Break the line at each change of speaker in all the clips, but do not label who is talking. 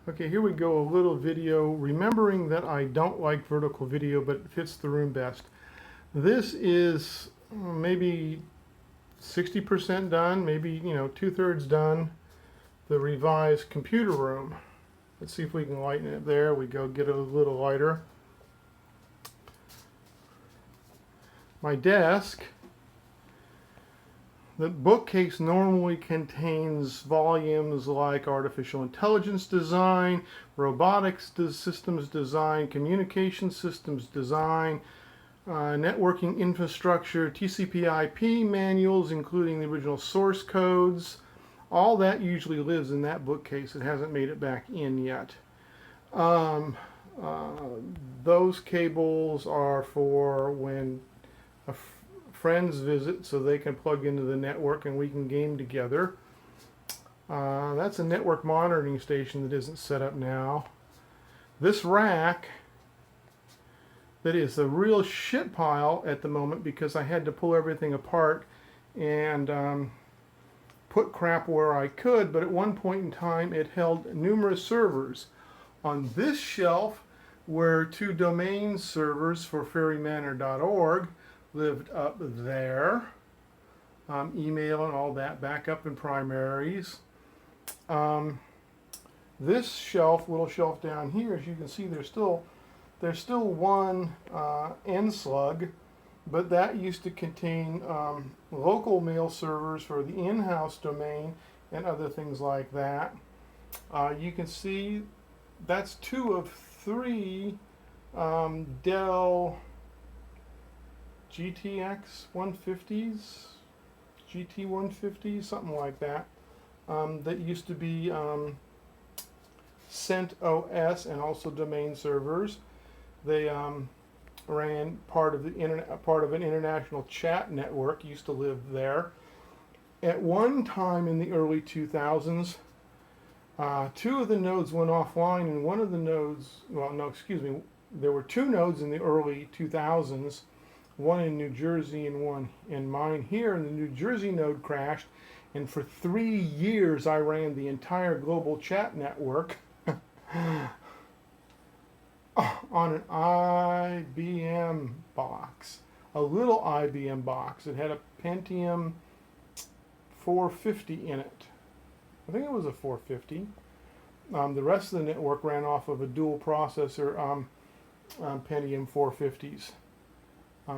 Okay, here we go, a little video, remembering that I don't like vertical video, but it fits the room best. This is maybe 60% done, maybe, two-thirds done, the revised computer room. Let's see if we can lighten it. There we go, get it a little lighter. My desk. The bookcase normally contains volumes like artificial intelligence design, robotics systems design, communication systems design, networking infrastructure, TCP/IP manuals, including the original source codes. All that usually lives in that bookcase. It hasn't made it back in yet. Um, uh, those cables are for when friends visit so they can plug into the network and we can game together. That's a network monitoring station that isn't set up now. This rack that is a real shit pile at the moment because I had to pull everything apart and put crap where I could, but at one point in time it held numerous servers. On this shelf were two domain servers for fairymanor.org, lived up there. Email and all that, backup and primaries. This shelf, little shelf down here, as you can see, there's still one NSlug, but that used to contain local mail servers for the in-house domain and other things like that. You can see that's two of three Dell GTX 150s, GT 150s, something like that. That used to be CentOS and also domain servers. They ran part of the internet, part of an international chat network. Used to live there. At one time in the early 2000s, two of the nodes went offline, and one of the nodes, well, no, excuse me, there were two nodes in the early 2000s. One in New Jersey and one in mine here, and the New Jersey node crashed, and for 3 years I ran the entire global chat network on an IBM box, a little IBM box. It had a Pentium 450 in it. I think it was a 450. The rest of the network ran off of a dual processor Pentium 450s.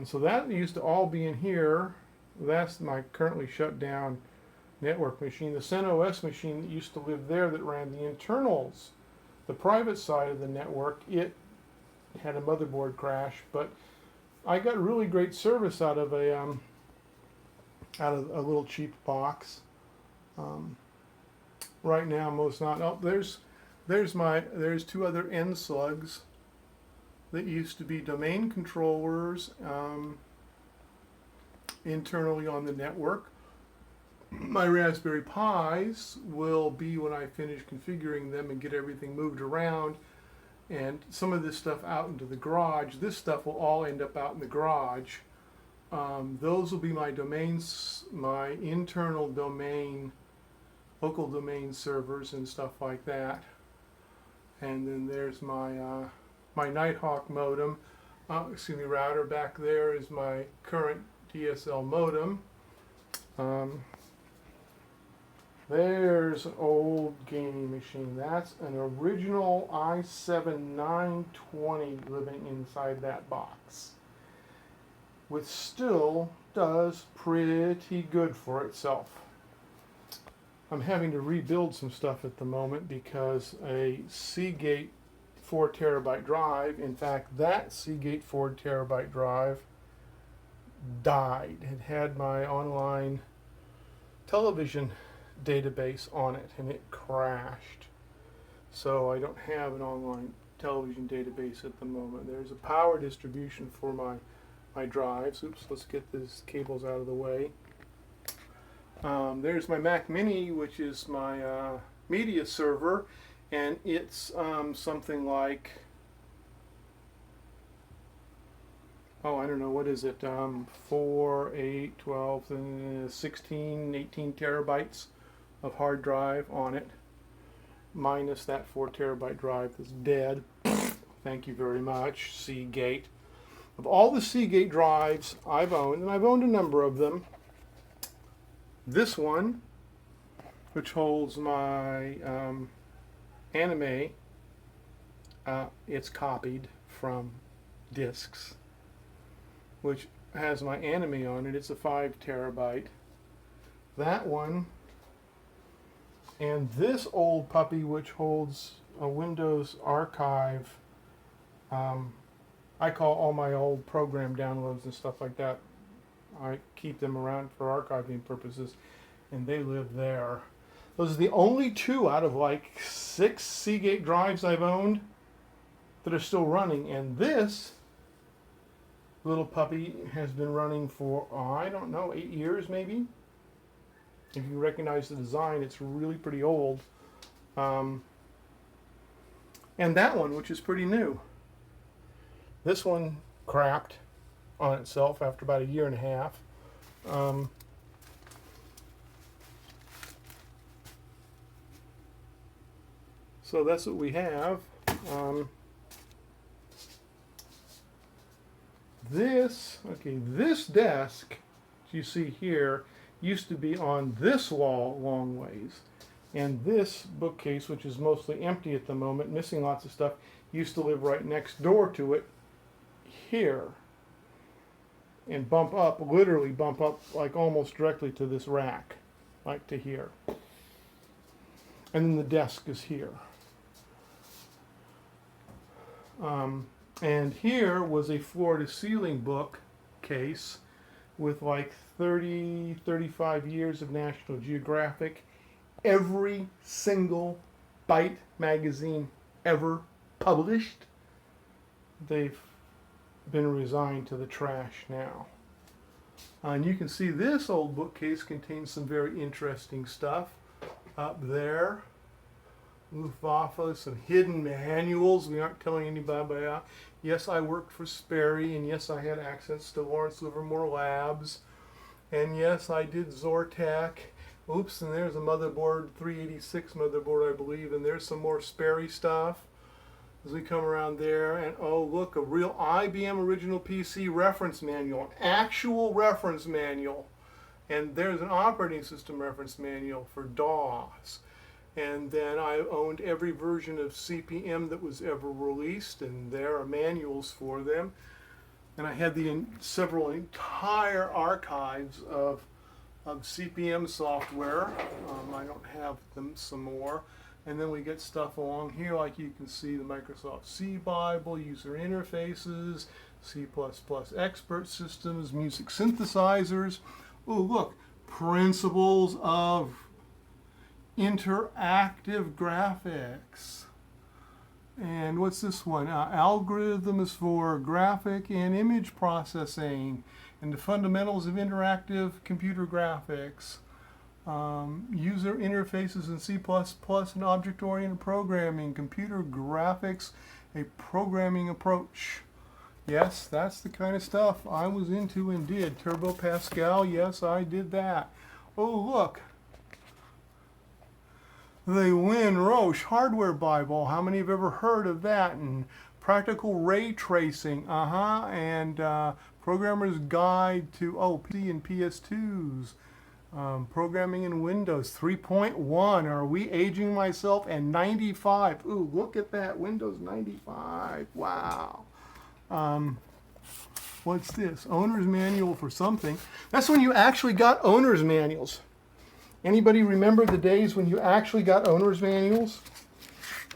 So that used to all be in here. That's my currently shut down network machine. The CentOS machine that used to live there that ran the internals, the private side of the network, it had a motherboard crash, but I got really great service out of a little cheap box. Right now, most not. Oh, there's two other NSlugs that used to be domain controllers internally on the network. My Raspberry Pis will be when I finish configuring them and get everything moved around and some of this stuff out into the garage. This stuff will all end up out in the garage. Those will be my domains, my internal domain, local domain servers and stuff like that. And then there's my my Nighthawk modem. Excuse me, router back there is my current DSL modem. There's an old gaming machine. That's an original i7 920 living inside that box, which still does pretty good for itself. I'm having to rebuild some stuff at the moment because a Seagate 4 terabyte drive, in fact that Seagate 4 terabyte drive died. It had my online television database on it and it crashed. So I don't have an online television database at the moment. There's a power distribution for my drives. Oops, let's get these cables out of the way. There's my Mac Mini, which is my media server, and it's something like, oh, I don't know, what is it, 4, 8, 12, 16, 18 terabytes of hard drive on it. minus that 4 terabyte drive that's dead. Thank you very much, Seagate. Of all the Seagate drives I've owned, and I've owned a number of them, this one, which holds my anime, it's copied from discs, which has my anime on it. It's a 5 terabyte. That one, and this old puppy, which holds a Windows archive. I call all my old program downloads and stuff like that, I keep them around for archiving purposes, and they live there. Those are the only 2 out of like 6 Seagate drives I've owned that are still running, and this little puppy has been running for, I don't know, 8 years maybe. If you recognize the design, it's really pretty old. And that one, which is pretty new. This one crapped on itself after about 1.5 years. So that's what we have. This desk, you see here, used to be on this wall long ways. And this bookcase, which is mostly empty at the moment, missing lots of stuff, used to live right next door to it here. And literally bump up like almost directly to this rack, like to here. And then the desk is here. And here was a floor-to-ceiling bookcase with like 35 years of National Geographic. Every single Byte magazine ever published, they've been resigned to the trash now. And you can see this old bookcase contains some very interesting stuff up there. Luftwaffe, some hidden manuals we aren't telling anybody about. Yes, I worked for Sperry, and yes, I had access to Lawrence Livermore Labs, and yes, I did Zortec. Oops, and there's a motherboard, 386 motherboard, I believe, and there's some more Sperry stuff as we come around there. And oh, look, a real IBM original PC reference manual, an actual reference manual. And there's an operating system reference manual for DOS. And then I owned every version of CP/M that was ever released, and there are manuals for them. And I had several entire archives of CP/M software. I don't have them some more. And then we get stuff along here, like you can see the Microsoft C Bible, user interfaces, C++ expert systems, music synthesizers. Oh, look, principles of interactive graphics. And what's this one? Algorithms for graphic and image processing, and the fundamentals of interactive computer graphics. User interfaces in C++ and object-oriented programming, computer graphics, a programming approach. Yes, that's the kind of stuff I was into and did. Turbo Pascal, yes, I did that. Oh, look. The Win Roche Hardware Bible. How many have ever heard of that? And Practical Ray Tracing. And Programmer's Guide to PC and PS2s. Programming in Windows 3.1. Are we aging myself? And 95. Ooh, look at that. Windows 95. Wow. What's this? Owner's Manual for something. That's when you actually got owner's manuals. Anybody remember the days when you actually got owner's manuals?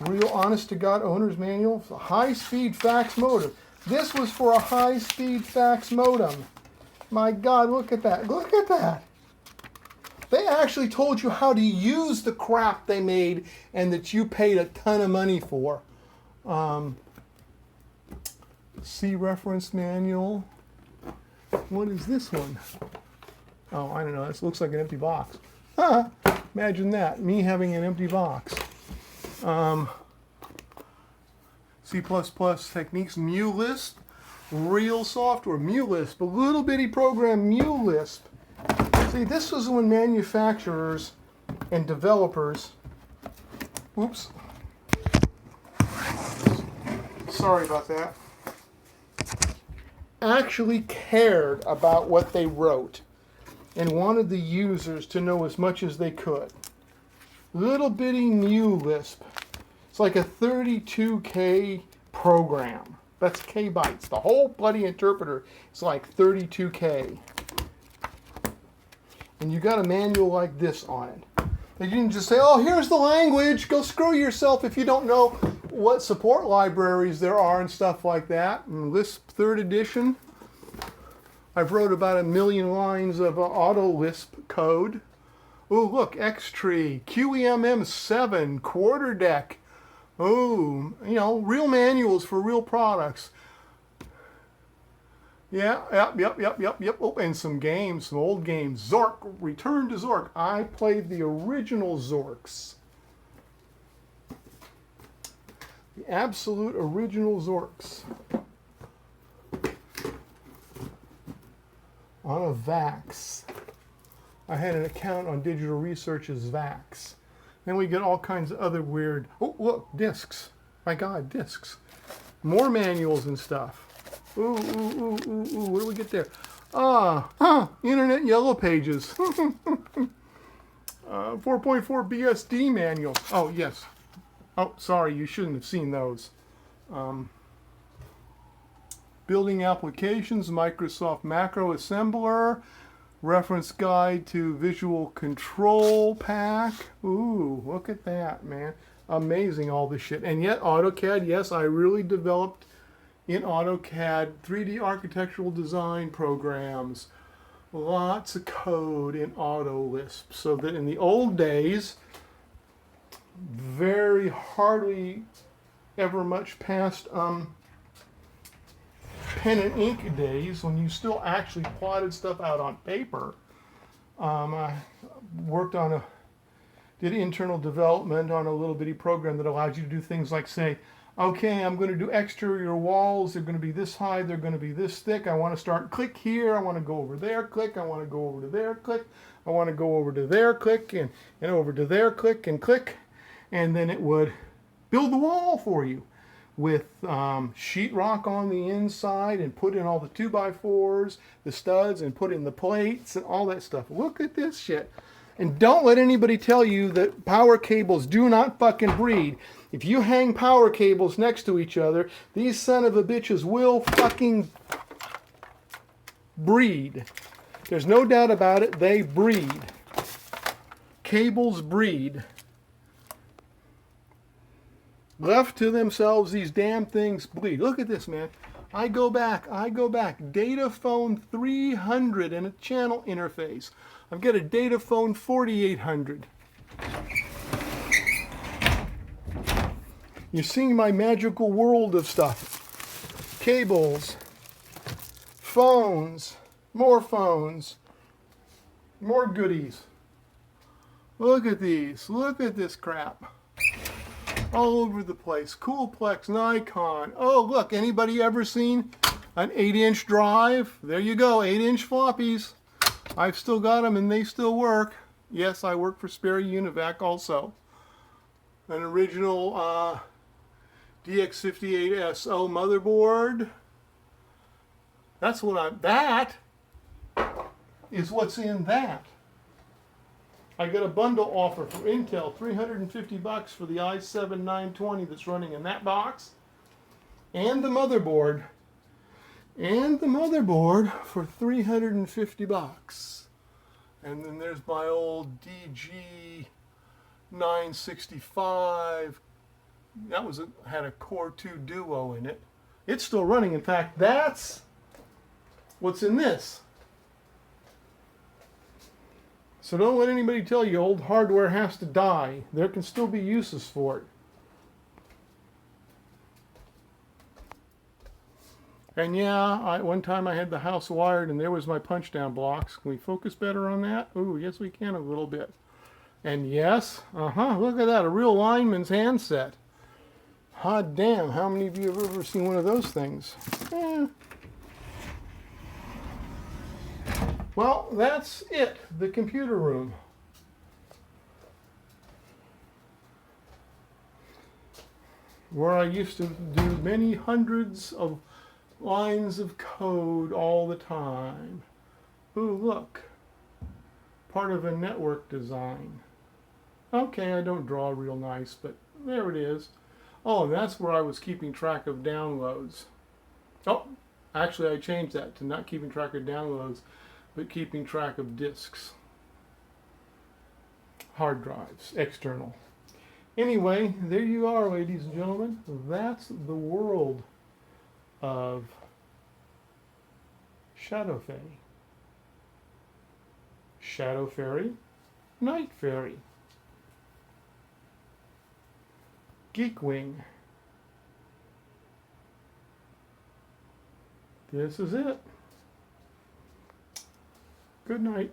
Real honest to God owner's manuals? A high-speed fax modem. This was for a high-speed fax modem. My God, look at that. Look at that. They actually told you how to use the crap they made and that you paid a ton of money for. C reference manual. What is this one? Oh, I don't know. This looks like an empty box. Imagine that, me having an empty box. C++ techniques, MuLisp, real software, MuLisp, a little bitty program, MuLisp. See, this was when manufacturers and developers Oops. Sorry about that. Actually cared about what they wrote and wanted the users to know as much as they could. Little bitty new Lisp. It's like a 32K program. That's K bytes. The whole bloody interpreter is like 32K. And you got a manual like this on it. And you can just say, oh, here's the language. Go screw yourself if you don't know what support libraries there are and stuff like that. And Lisp 3rd edition. I've wrote about 1 million lines of auto Lisp code. Oh, look, Xtree, QEMM 7, Quarterdeck. Oh, you know, real manuals for real products. Yeah, yep. Oh, and some games, some old games. Zork, Return to Zork. I played the original Zorks. The absolute original Zorks. On a VAX. I had an account on Digital Research's VAX. Then we get all kinds of other weird, oh, look, discs. My God, discs. More manuals and stuff. Ooh, what do we get there? Internet Yellow Pages. 4.4 BSD manual. Oh, yes. Oh, sorry, you shouldn't have seen those. Building applications, Microsoft Macro Assembler, reference guide to Visual Control Pack. Ooh, look at that, man. Amazing, all this shit. And yet, AutoCAD, yes, I really developed in AutoCAD 3D architectural design programs. Lots of code in AutoLisp. So that in the old days, very hardly ever much past pen and ink days when you still actually plotted stuff out on paper. I worked on did internal development on a little bitty program that allowed you to do things like say, okay, I'm going to do exterior walls. They're going to be this high. They're going to be this thick. I want to start click here. I want to go over there, click. I want to go over to there, click. I want to go over to there, click, and over to there, click, and click. And then it would build the wall for you with sheetrock on the inside and put in all the 2x4s, the studs, and put in the plates and all that stuff. Look at this shit. And don't let anybody tell you that power cables do not fucking breed. If you hang power cables next to each other, these son of a bitches will fucking breed. There's no doubt about it, they breed. Cables breed. Left to themselves, these damn things bleed. Look at this, man. I go back. Dataphone 300 and a channel interface. I've got a Dataphone 4800. You're seeing my magical world of stuff. Cables, phones, more goodies. Look at these. Look at this crap. All over the place. Coolplex, Nikon. Oh, look, anybody ever seen an 8-inch drive? There you go, 8-inch floppies. I've still got them and they still work. Yes, I work for Sperry Univac also. An original DX58SO motherboard. That is what's in that. I got a bundle offer for Intel, $350 for the i7-920 that's running in that box, and the motherboard, for $350. And then there's my old DG965. That had a Core 2 Duo in it. It's still running. In fact, that's what's in this. So don't let anybody tell you old hardware has to die. There can still be uses for it. And yeah, one time I had the house wired and there was my punch down blocks. Can we focus better on that? Ooh, yes we can a little bit. And yes, look at that, a real lineman's handset. Hot damn, how many of you have ever seen one of those things? Well, that's it, the computer room. where I used to do many hundreds of lines of code all the time. Ooh, look, part of a network design. Okay, I don't draw real nice, but there it is. Oh, and that's where I was keeping track of downloads. Oh, actually I changed that to not keeping track of downloads, but keeping track of disks. Hard drives, external. Anyway, there you are, ladies and gentlemen. That's the world of Shadow Fairy. Shadow Fairy, Night Fairy, Geekwing. This is it. Good night.